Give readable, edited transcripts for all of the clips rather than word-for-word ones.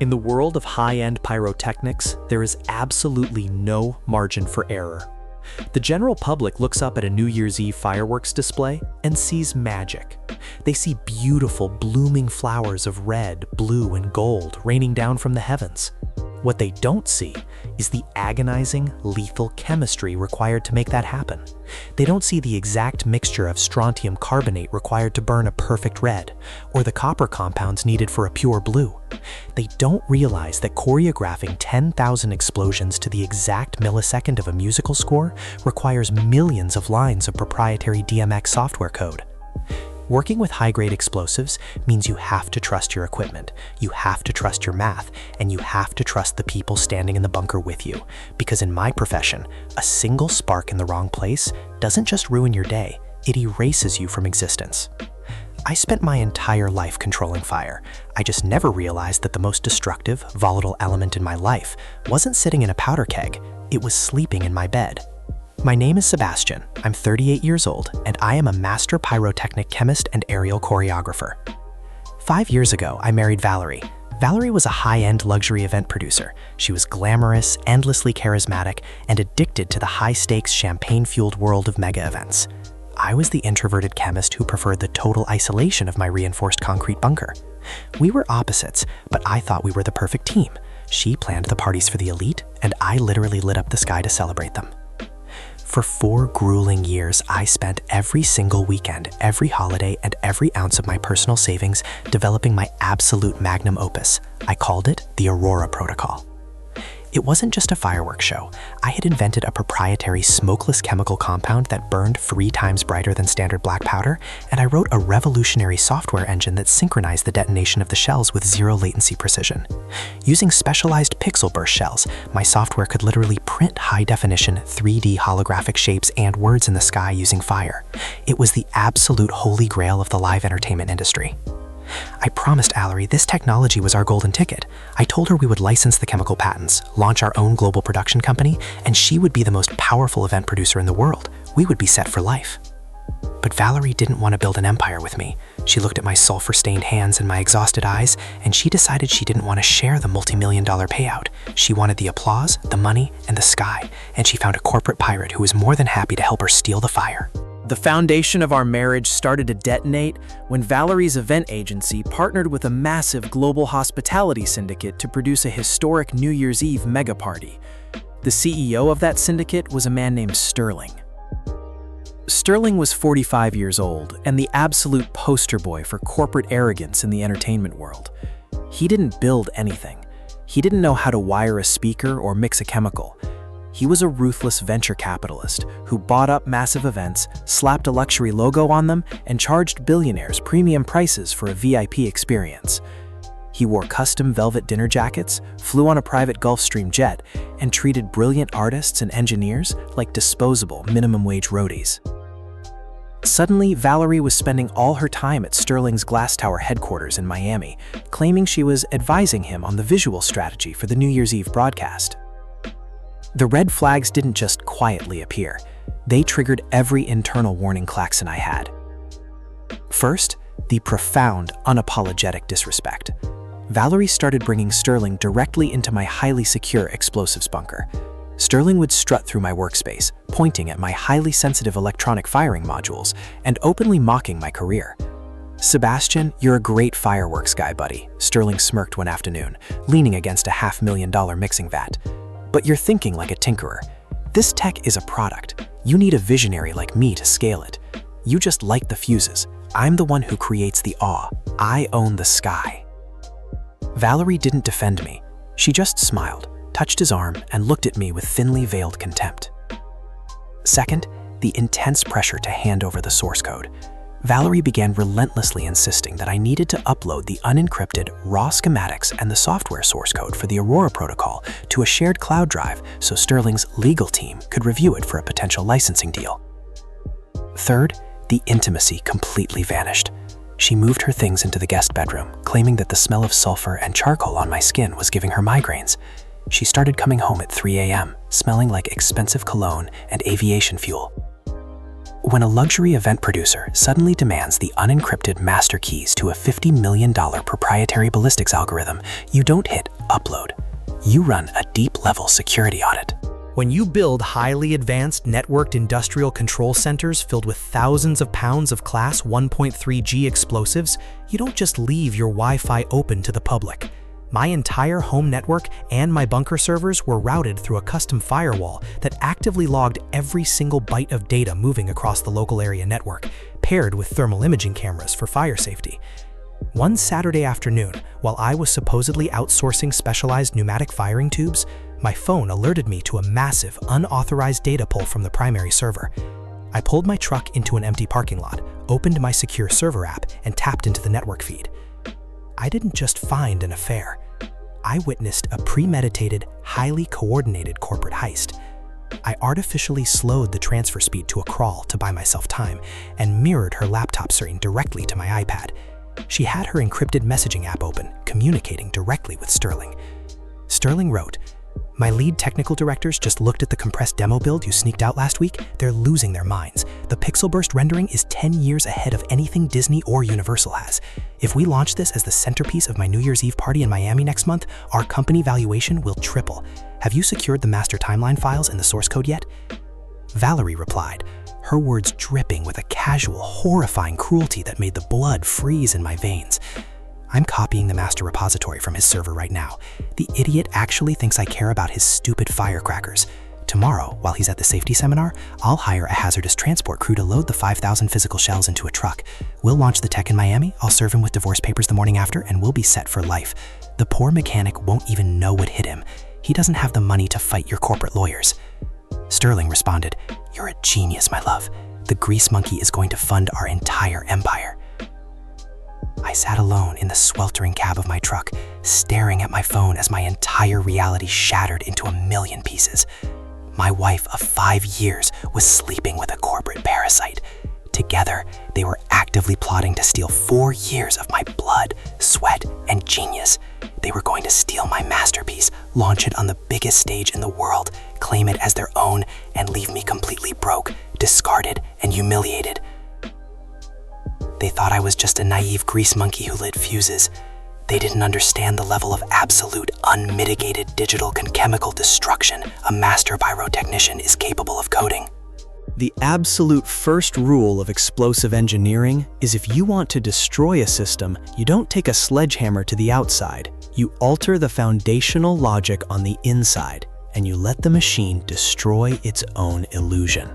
In the world of high-end pyrotechnics, there is absolutely no margin for error. The general public looks up at a New Year's Eve fireworks display and sees magic. They see beautiful, blooming flowers of red, blue, and gold raining down from the heavens. What they don't see is the agonizing, lethal chemistry required to make that happen. They don't see the exact mixture of strontium carbonate required to burn a perfect red, or the copper compounds needed for a pure blue. They don't realize that choreographing 10,000 explosions to the exact millisecond of a musical score requires millions of lines of proprietary DMX software code. Working with high-grade explosives means you have to trust your equipment, you have to trust your math, and you have to trust the people standing in the bunker with you. Because in my profession, a single spark in the wrong place doesn't just ruin your day, it erases you from existence. I spent my entire life controlling fire. I just never realized that the most destructive, volatile element in my life wasn't sitting in a powder keg, it was sleeping in my bed. My name is Sebastian, I'm 38 years old, and I am a master pyrotechnic chemist and aerial choreographer. 5 years ago, I married Valerie. Valerie was a high-end luxury event producer. She was glamorous, endlessly charismatic, and addicted to the high-stakes, champagne-fueled world of mega events. I was the introverted chemist who preferred the total isolation of my reinforced concrete bunker. We were opposites, but I thought we were the perfect team. She planned the parties for the elite, and I literally lit up the sky to celebrate them. For 4 grueling years, I spent every single weekend, every holiday, and every ounce of my personal savings developing my absolute magnum opus. I called it the Aurora Protocol. It wasn't just a fireworks show. I had invented a proprietary smokeless chemical compound that burned 3 times brighter than standard black powder, and I wrote a revolutionary software engine that synchronized the detonation of the shells with zero latency precision. Using specialized pixel burst shells, my software could literally print high-definition 3D holographic shapes and words in the sky using fire. It was the absolute holy grail of the live entertainment industry. I promised Valerie this technology was our golden ticket. I told her we would license the chemical patents, launch our own global production company, and she would be the most powerful event producer in the world. We would be set for life. But Valerie didn't want to build an empire with me. She looked at my sulfur-stained hands and my exhausted eyes, and she decided she didn't want to share the multi-million-dollar payout. She wanted the applause, the money, and the sky, and she found a corporate pirate who was more than happy to help her steal the fire. The foundation of our marriage started to detonate when Valerie's event agency partnered with a massive global hospitality syndicate to produce a historic New Year's Eve mega party. The CEO of that syndicate was a man named Sterling. Sterling was 45 years old and the absolute poster boy for corporate arrogance in the entertainment world. He didn't build anything. He didn't know how to wire a speaker or mix a chemical. He was a ruthless venture capitalist who bought up massive events, slapped a luxury logo on them, and charged billionaires premium prices for a VIP experience. He wore custom velvet dinner jackets, flew on a private Gulfstream jet, and treated brilliant artists and engineers like disposable minimum-wage roadies. Suddenly, Valerie was spending all her time at Sterling's Glass Tower headquarters in Miami, claiming she was advising him on the visual strategy for the New Year's Eve broadcast. The red flags didn't just quietly appear. They triggered every internal warning klaxon I had. First, the profound, unapologetic disrespect. Valerie started bringing Sterling directly into my highly secure explosives bunker. Sterling would strut through my workspace, pointing at my highly sensitive electronic firing modules and openly mocking my career. "Sebastian, you're a great fireworks guy, buddy," Sterling smirked one afternoon, leaning against a $500,000 mixing vat. "But you're thinking like a tinkerer. This tech is a product. You need a visionary like me to scale it. You just light the fuses. I'm the one who creates the awe. I own the sky." Valerie didn't defend me. She just smiled, touched his arm, and looked at me with thinly veiled contempt. Second, the intense pressure to hand over the source code. Valerie began relentlessly insisting that I needed to upload the unencrypted raw schematics and the software source code for the Aurora protocol to a shared cloud drive so Sterling's legal team could review it for a potential licensing deal. Third, the intimacy completely vanished. She moved her things into the guest bedroom, claiming that the smell of sulfur and charcoal on my skin was giving her migraines. She started coming home at 3 a.m., smelling like expensive cologne and aviation fuel. When a luxury event producer suddenly demands the unencrypted master keys to a $50 million proprietary ballistics algorithm, you don't hit upload. You run a deep-level security audit. When you build highly advanced networked industrial control centers filled with thousands of pounds of Class 1.3G explosives, you don't just leave your Wi-Fi open to the public. My entire home network and my bunker servers were routed through a custom firewall that actively logged every single byte of data moving across the local area network, paired with thermal imaging cameras for fire safety. One Saturday afternoon, while I was supposedly outsourcing specialized pneumatic firing tubes, my phone alerted me to a massive, unauthorized data pull from the primary server. I pulled my truck into an empty parking lot, opened my secure server app, and tapped into the network feed. I didn't just find an affair. I witnessed a premeditated, highly coordinated corporate heist. I artificially slowed the transfer speed to a crawl to buy myself time and mirrored her laptop screen directly to my iPad. She had her encrypted messaging app open, communicating directly with Sterling. Sterling wrote, "My lead technical directors just looked at the compressed demo build you sneaked out last week. They're losing their minds. The pixel burst rendering is 10 years ahead of anything Disney or Universal has. If we launch this as the centerpiece of my New Year's Eve party in Miami next month, our company valuation will triple. Have you secured the master timeline files and the source code yet?" Valerie replied, her words dripping with a casual, horrifying cruelty that made the blood freeze in my veins. "I'm copying the master repository from his server right now. The idiot actually thinks I care about his stupid firecrackers. Tomorrow, while he's at the safety seminar, I'll hire a hazardous transport crew to load the 5,000 physical shells into a truck. We'll launch the tech in Miami, I'll serve him with divorce papers the morning after, and we'll be set for life. The poor mechanic won't even know what hit him. He doesn't have the money to fight your corporate lawyers." Sterling responded, "You're a genius, my love. The grease monkey is going to fund our entire empire." I sat alone in the sweltering cab of my truck, staring at my phone as my entire reality shattered into a million pieces. My wife of 5 years was sleeping with a corporate parasite. Together, they were actively plotting to steal 4 years of my blood, sweat, and genius. They were going to steal my masterpiece, launch it on the biggest stage in the world, claim it as their own, and leave me completely broke, discarded, and humiliated. They thought I was just a naive grease monkey who lit fuses. They didn't understand the level of absolute, unmitigated digital and chemical destruction a master pyrotechnician is capable of coding. The absolute first rule of explosive engineering is if you want to destroy a system, you don't take a sledgehammer to the outside. You alter the foundational logic on the inside, and you let the machine destroy its own illusion.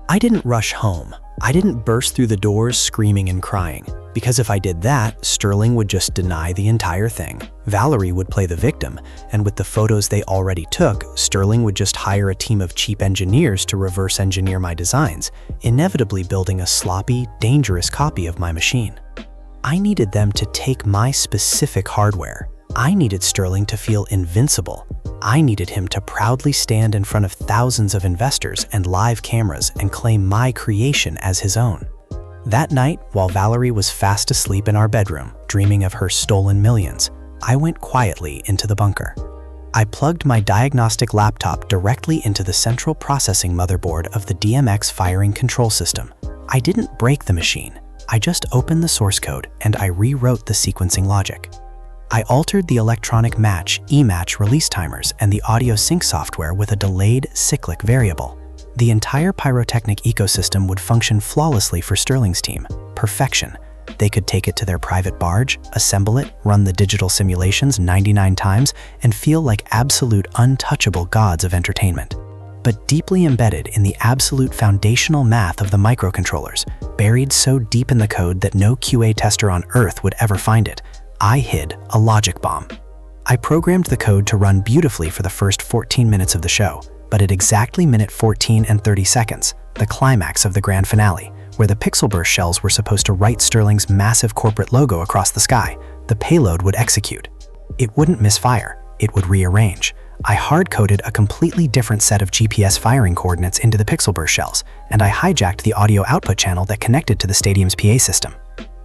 I didn't rush home. I didn't burst through the doors screaming and crying, because if I did that, Sterling would just deny the entire thing. Valerie would play the victim, and with the photos they already took, Sterling would just hire a team of cheap engineers to reverse engineer my designs, inevitably building a sloppy, dangerous copy of my machine. I needed them to take my specific hardware. I needed Sterling to feel invincible. I needed him to proudly stand in front of thousands of investors and live cameras and claim my creation as his own. That night, while Valerie was fast asleep in our bedroom, dreaming of her stolen millions, I went quietly into the bunker. I plugged my diagnostic laptop directly into the central processing motherboard of the DMX firing control system. I didn't break the machine. I just opened the source code and I rewrote the sequencing logic. I altered the electronic match, E-match release timers and the audio sync software with a delayed cyclic variable. The entire pyrotechnic ecosystem would function flawlessly for Sterling's team. Perfection. They could take it to their private barge, assemble it, run the digital simulations 99 times, and feel like absolute untouchable gods of entertainment. But deeply embedded in the absolute foundational math of the microcontrollers, buried so deep in the code that no QA tester on Earth would ever find it, I hid a logic bomb. I programmed the code to run beautifully for the first 14 minutes of the show, but at exactly minute 14 and 30 seconds, the climax of the grand finale, where the pixel burst shells were supposed to write Sterling's massive corporate logo across the sky, the payload would execute. It wouldn't misfire, it would rearrange. I hard-coded a completely different set of GPS firing coordinates into the pixel burst shells, and I hijacked the audio output channel that connected to the stadium's PA system.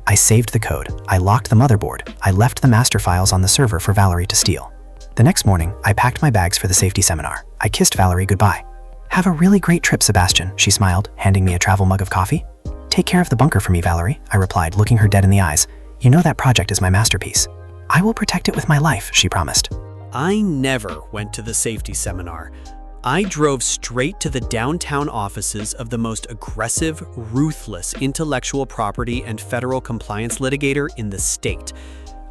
I saved the code, I locked the motherboard, I left the master files on the server for Valerie to steal. The next morning, I packed my bags for the safety seminar. I kissed Valerie goodbye. Have a really great trip, Sebastian, she smiled, handing me a travel mug of coffee. Take care of the bunker for me, Valerie, I replied, looking her dead in the eyes. You know that project is my masterpiece. I will protect it with my life, she promised. I never went to the safety seminar. I drove straight to the downtown offices of the most aggressive, ruthless intellectual property and federal compliance litigator in the state.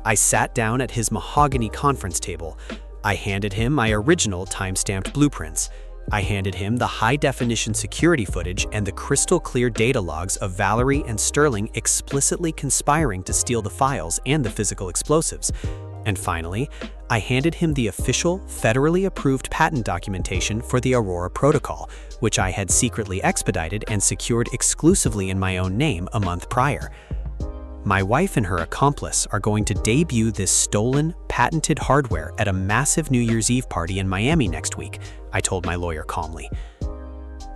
I sat down at his mahogany conference table. I handed him my original time-stamped blueprints. I handed him the high-definition security footage and the crystal-clear data logs of Valerie and Sterling explicitly conspiring to steal the files and the physical explosives. And finally, I handed him the official, federally approved patent documentation for the Aurora Protocol, which I had secretly expedited and secured exclusively in my own name a month prior. My wife and her accomplice are going to debut this stolen, patented hardware at a massive New Year's Eve party in Miami next week, I told my lawyer calmly.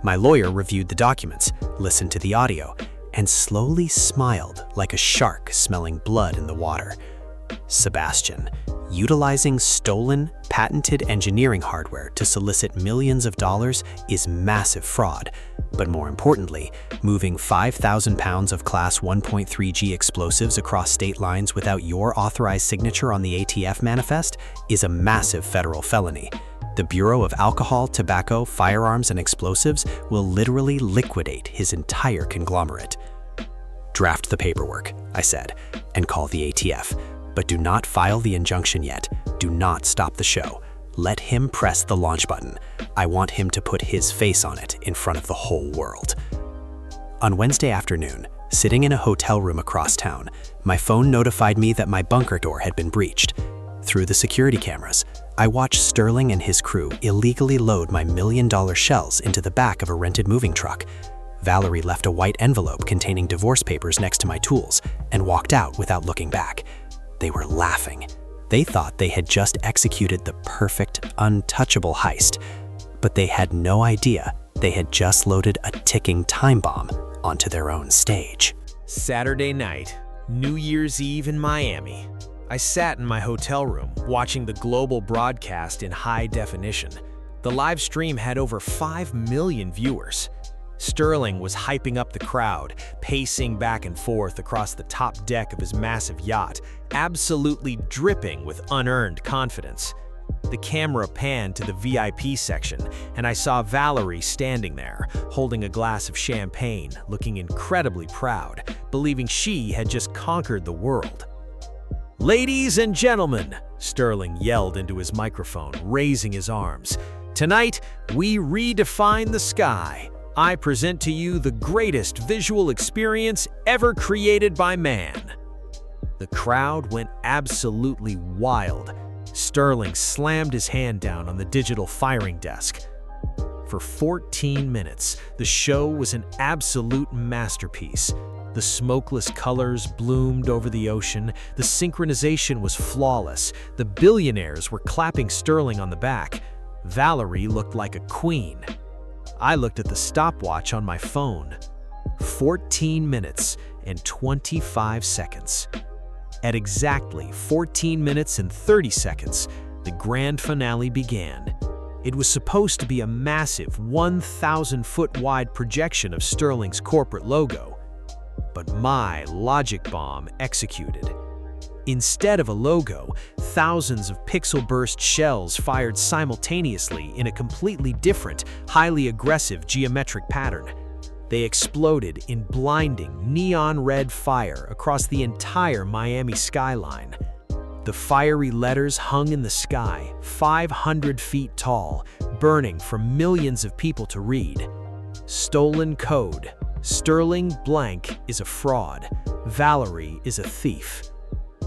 My lawyer reviewed the documents, listened to the audio, and slowly smiled like a shark smelling blood in the water. Sebastian, utilizing stolen, patented engineering hardware to solicit millions of dollars is massive fraud. But more importantly, moving 5,000 pounds of Class 1.3G explosives across state lines without your authorized signature on the ATF manifest is a massive federal felony. The Bureau of Alcohol, Tobacco, Firearms, and Explosives will literally liquidate his entire conglomerate. Draft the paperwork, I said, and call the ATF. But do not file the injunction yet. Do not stop the show. Let him press the launch button. I want him to put his face on it in front of the whole world. On Wednesday afternoon, sitting in a hotel room across town, my phone notified me that my bunker door had been breached. Through the security cameras, I watched Sterling and his crew illegally load my million-dollar shells into the back of a rented moving truck. Valerie left a white envelope containing divorce papers next to my tools and walked out without looking back. They were laughing. They thought they had just executed the perfect, untouchable heist, but they had no idea they had just loaded a ticking time bomb onto their own stage. Saturday night, New Year's Eve in Miami. I sat in my hotel room watching the global broadcast in high definition. The live stream had over 5 million viewers. Sterling was hyping up the crowd, pacing back and forth across the top deck of his massive yacht, absolutely dripping with unearned confidence. The camera panned to the VIP section, and I saw Valerie standing there, holding a glass of champagne, looking incredibly proud, believing she had just conquered the world. "Ladies and gentlemen," Sterling yelled into his microphone, raising his arms, "tonight we redefine the sky. I present to you the greatest visual experience ever created by man." The crowd went absolutely wild. Sterling slammed his hand down on the digital firing desk. For 14 minutes, the show was an absolute masterpiece. The smokeless colors bloomed over the ocean, the synchronization was flawless, the billionaires were clapping Sterling on the back. Valerie looked like a queen. I looked at the stopwatch on my phone. 14 minutes and 25 seconds. At exactly 14 minutes and 30 seconds, the grand finale began. It was supposed to be a massive 1,000-foot-wide projection of Sterling's corporate logo. But my logic bomb executed. Instead of a logo, thousands of pixel-burst shells fired simultaneously in a completely different, highly aggressive geometric pattern. They exploded in blinding, neon-red fire across the entire Miami skyline. The fiery letters hung in the sky, 500 feet tall, burning for millions of people to read. Stolen code. Sterling blank is a fraud. Valerie is a thief.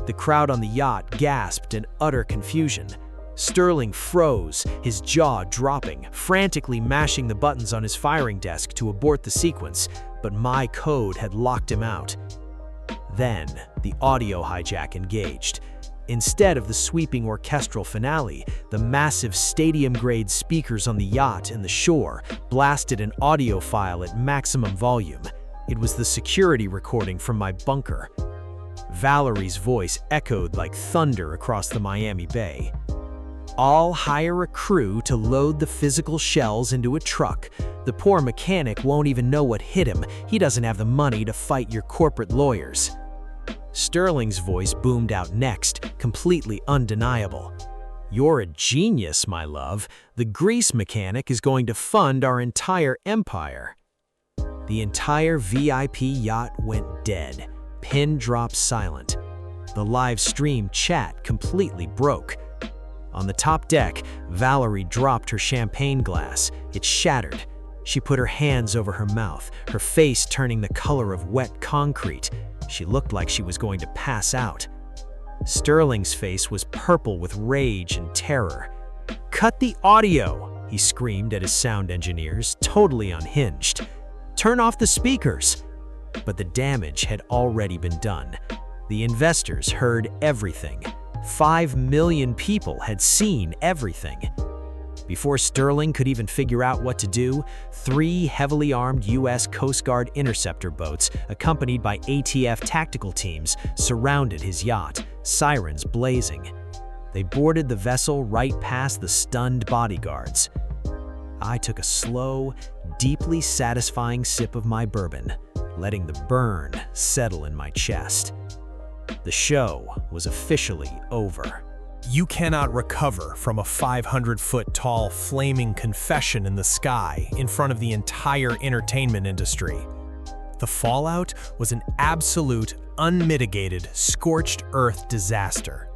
The crowd on the yacht gasped in utter confusion. Sterling froze, his jaw dropping, frantically mashing the buttons on his firing desk to abort the sequence, but my code had locked him out. Then, the audio hijack engaged. Instead of the sweeping orchestral finale, the massive stadium-grade speakers on the yacht and the shore blasted an audio file at maximum volume. It was the security recording from my bunker. Valerie's voice echoed like thunder across the Miami Bay. I'll hire a crew to load the physical shells into a truck. The poor mechanic won't even know what hit him. He doesn't have the money to fight your corporate lawyers." Sterling's voice boomed out next, completely undeniable. "You're a genius, my love. The grease mechanic is going to fund our entire empire." The entire VIP yacht went dead, pin drop silent. The live stream chat completely broke. On the top deck, Valerie dropped her champagne glass. It shattered. She put her hands over her mouth, her face turning the color of wet concrete. She looked like she was going to pass out. Sterling's face was purple with rage and terror. "Cut the audio!" he screamed at his sound engineers, totally unhinged. "Turn off the speakers!" But the damage had already been done. The investors heard everything. 5 million people had seen everything. Before Sterling could even figure out what to do, 3 heavily armed U.S. Coast Guard interceptor boats, accompanied by ATF tactical teams, surrounded his yacht, sirens blazing. They boarded the vessel right past the stunned bodyguards. I took a slow, deeply satisfying sip of my bourbon, letting the burn settle in my chest. The show was officially over. You cannot recover from a 500-foot-tall flaming confession in the sky in front of the entire entertainment industry. The fallout was an absolute, unmitigated, scorched earth disaster.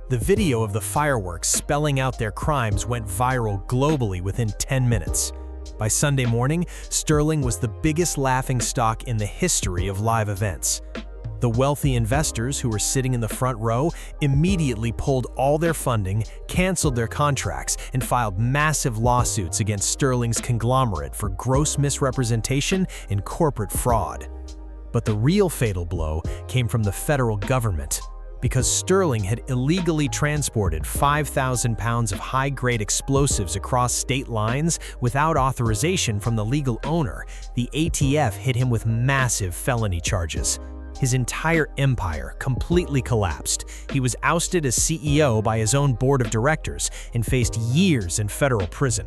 The video of the fireworks spelling out their crimes went viral globally within 10 minutes. By Sunday morning, Sterling was the biggest laughingstock in the history of live events. The wealthy investors who were sitting in the front row immediately pulled all their funding, canceled their contracts, and filed massive lawsuits against Sterling's conglomerate for gross misrepresentation and corporate fraud. But the real fatal blow came from the federal government, because Sterling had illegally transported 5,000 pounds of high-grade explosives across state lines without authorization from the legal owner. The ATF hit him with massive felony charges. His entire empire completely collapsed. He was ousted as CEO by his own board of directors and faced years in federal prison.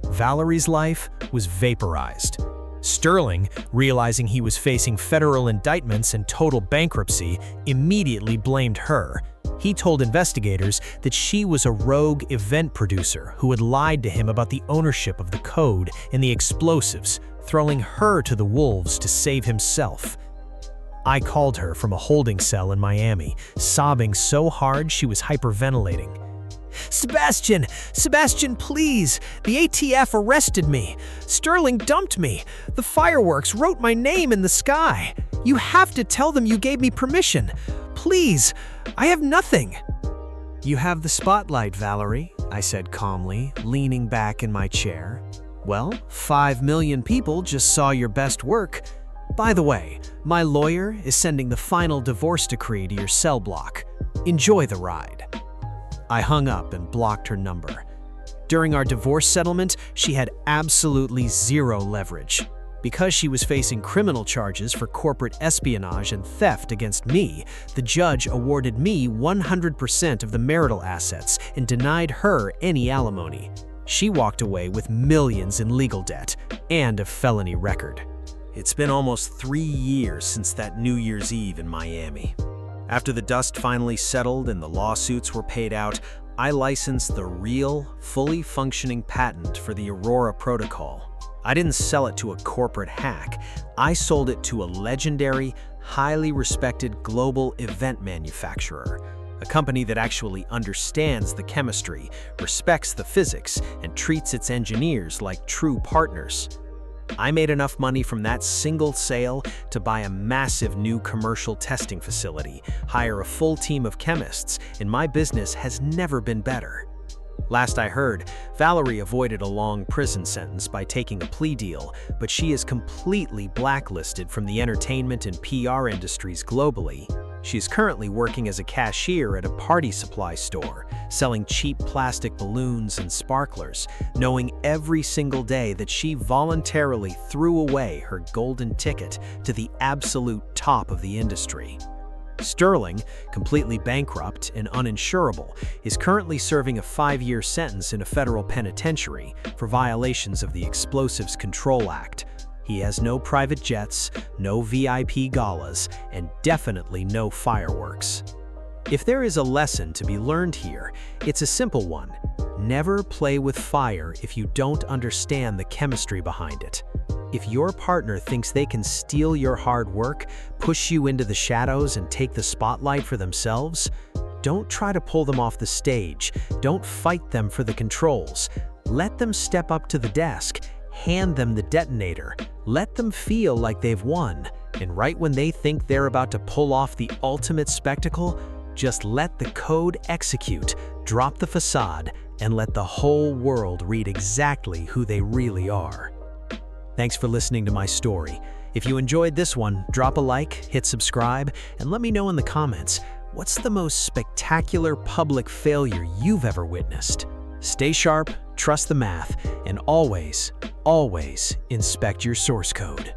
Valerie's life was vaporized. Sterling, realizing he was facing federal indictments and total bankruptcy, immediately blamed her. He told investigators that she was a rogue event producer who had lied to him about the ownership of the code and the explosives, throwing her to the wolves to save himself. I called her from a holding cell in Miami, sobbing so hard she was hyperventilating. "Sebastian! Sebastian, please! The ATF arrested me! Sterling dumped me! The fireworks wrote my name in the sky! You have to tell them you gave me permission! Please! I have nothing!" "You have the spotlight, Valerie," I said calmly, leaning back in my chair. "Well, 5 million people just saw your best work. By the way, my lawyer is sending the final divorce decree to your cell block. Enjoy the ride." I hung up and blocked her number. During our divorce settlement, she had absolutely zero leverage. Because she was facing criminal charges for corporate espionage and theft against me, the judge awarded me 100% of the marital assets and denied her any alimony. She walked away with millions in legal debt and a felony record. It's been almost 3 years since that New Year's Eve in Miami. After the dust finally settled and the lawsuits were paid out, I licensed the real, fully functioning patent for the Aurora Protocol. I didn't sell it to a corporate hack. I sold it to a legendary, highly respected global event manufacturer, a company that actually understands the chemistry, respects the physics, and treats its engineers like true partners. I made enough money from that single sale to buy a massive new commercial testing facility, hire a full team of chemists, and my business has never been better. Last I heard, Valerie avoided a long prison sentence by taking a plea deal, but she is completely blacklisted from the entertainment and PR industries globally. She's currently working as a cashier at a party supply store, selling cheap plastic balloons and sparklers, knowing every single day that she voluntarily threw away her golden ticket to the absolute top of the industry. Sterling, completely bankrupt and uninsurable, is currently serving a 5-year sentence in a federal penitentiary for violations of the Explosives Control Act. He has no private jets, no VIP galas, and definitely no fireworks. If there is a lesson to be learned here, it's a simple one. Never play with fire if you don't understand the chemistry behind it. If your partner thinks they can steal your hard work, push you into the shadows, and take the spotlight for themselves, don't try to pull them off the stage. Don't fight them for the controls. Let them step up to the desk. Hand them the detonator. Let them feel like they've won. And right when they think they're about to pull off the ultimate spectacle, just let the code execute, drop the facade, and let the whole world read exactly who they really are. Thanks for listening to my story. If you enjoyed this one, drop a like, hit subscribe, and let me know in the comments, what's the most spectacular public failure you've ever witnessed? Stay sharp, trust the math, and always, always inspect your source code.